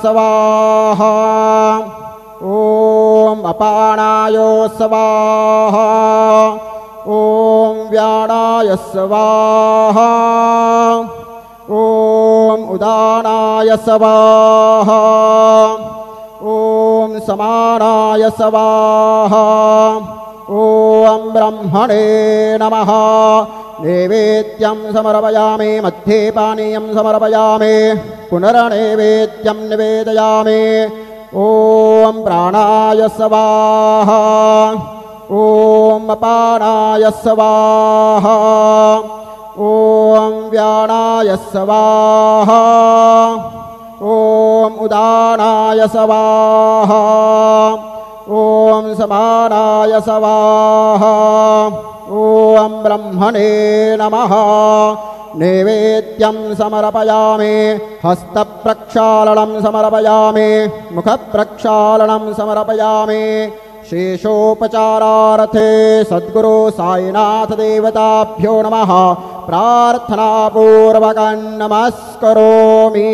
स्वाहा ॐ अपानाय स्वाहा ॐ व्यानाय स्वाहा ॐ उदानाय स्वाहा ॐ समानाय स्वाहा ॐ ब्रह्मणे नमः। नैवेद्यं समर्पयामि मध्ये पानीयं समर्पयामि पुनर्नैवेद्यं निवेदयामि। ॐ प्राणाय स्वाहा ॐ अपानाय स्वाहा ॐ व्यानाय स्वाहा ॐ उदानाय स्वाहा ॐ समानाय स्वाहा ॐ ब्रह्मणे नमः। नैवेद्यं समर्पयामि हस्तप्रक्षालनं समर्पयामि मुखप्रक्षालनं समर्पयामि। शेषोपचारार्थे सद्गुरु साईनाथ देवताभ्यो नमः प्रार्थनापूर्वकं नमस्करोमि।